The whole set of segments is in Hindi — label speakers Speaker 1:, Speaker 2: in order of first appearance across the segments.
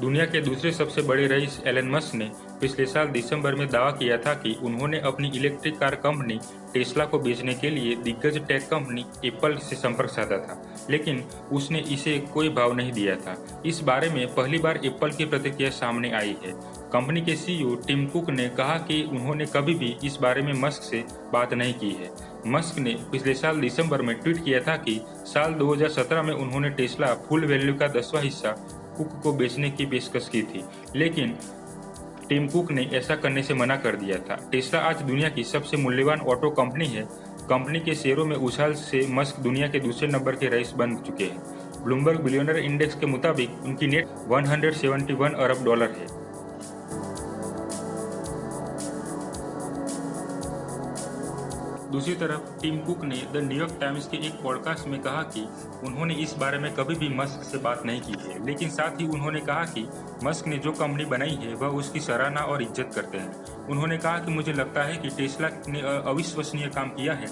Speaker 1: दुनिया के दूसरे सबसे बड़े रईस एलन मस्क ने पिछले साल दिसंबर में दावा किया था कि उन्होंने अपनी इलेक्ट्रिक कार कंपनी टेस्ला को बेचने के लिए दिग्गज टेक कंपनी एप्पल से संपर्क साधा था, लेकिन उसने इसे कोई भाव नहीं दिया था। इस बारे में पहली बार एप्पल की प्रतिक्रिया सामने आई है। कंपनी के सीईओ टिम कुक ने कहा कि उन्होंने कभी भी इस बारे में मस्क से बात नहीं की है। मस्क ने पिछले साल दिसंबर में ट्वीट किया था कि साल 2017 में उन्होंने टेस्ला फुल वैल्यू का 10वां हिस्सा कुक को बेचने की पेशकश की थी, लेकिन टिम कुक ने ऐसा करने से मना कर दिया था। टेस्ला आज दुनिया की सबसे मूल्यवान ऑटो कंपनी है। कंपनी के शेयरों में उछाल से मस्क दुनिया के दूसरे नंबर के रईस बन चुके हैं। ब्लूमबर्ग बिलियनर इंडेक्स के मुताबिक उनकी नेट 171 अरब डॉलर है। दूसरी तरफ टिम कुक ने द न्यूयॉर्क टाइम्स के एक पॉडकास्ट में कहा कि उन्होंने इस बारे में कभी भी मस्क से बात नहीं की है, लेकिन साथ ही उन्होंने कहा कि मस्क ने जो कंपनी बनाई है वह उसकी सराहना और इज्जत करते हैं। उन्होंने कहा कि मुझे लगता है कि टेस्ला ने अविश्वसनीय काम किया है।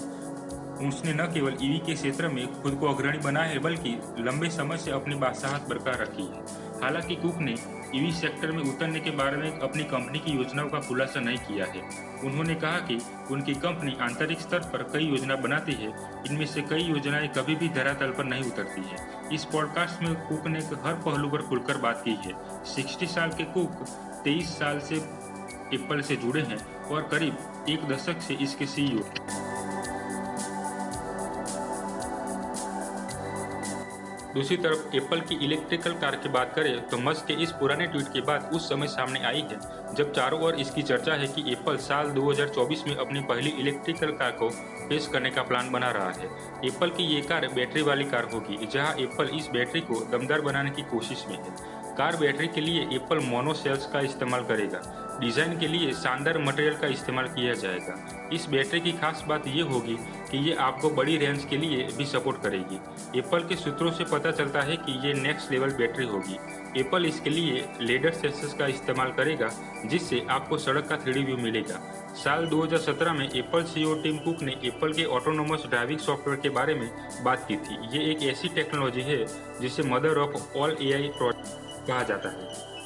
Speaker 1: उसने न केवल ईवी के क्षेत्र में खुद को अग्रणी बनाया है, बल्कि लंबे समय से अपनी बादशाहत बरकरार रखी है। हालांकि कुक ने ईवी सेक्टर में उतरने के बारे में अपनी कंपनी की योजनाओं का खुलासा नहीं किया है। उन्होंने कहा कि उनकी कंपनी आंतरिक स्तर पर कई योजना बनाती है, इनमें से कई योजनाएं कभी भी धरातल पर नहीं उतरती है। इस पॉडकास्ट में कुक ने हर पहलू पर खुलकर बात की है। 60 साल के कुक 23 साल से एप्पल से जुड़े हैं और करीब एक दशक से इसके सीईओ। दूसरी तरफ एप्पल की इलेक्ट्रिकल कार की बात करें तो मस्क के इस पुराने ट्वीट के बाद उस समय सामने आई है जब चारों ओर इसकी चर्चा है कि एप्पल साल 2024 में अपनी पहली इलेक्ट्रिकल कार को पेश करने का प्लान बना रहा है। एप्पल की ये कार बैटरी वाली कार होगी, जहां एप्पल इस बैटरी को दमदार बनाने की कोशिश में है। कार बैटरी के लिए एप्पल मोनो सेल्स का इस्तेमाल करेगा। डिजाइन के लिए शानदार मटेरियल का इस्तेमाल किया जाएगा। इस बैटरी की खास बात ये होगी कि ये आपको बड़ी रेंज के लिए भी सपोर्ट करेगी। एप्पल के सूत्रों से पता चलता है कि ये नेक्स्ट लेवल बैटरी होगी। एप्पल इसके लिए लेडर सेंसर्स का इस्तेमाल करेगा, जिससे आपको सड़क का 3D व्यू मिलेगा। साल 2017 में एप्पल सीईओ टिम कुक ने एप्पल के ऑटोनोमस ड्राइविंग सॉफ्टवेयर के बारे में बात की थी। ये एक ऐसी टेक्नोलॉजी है जिसे mother of all AI product कहा जाता है।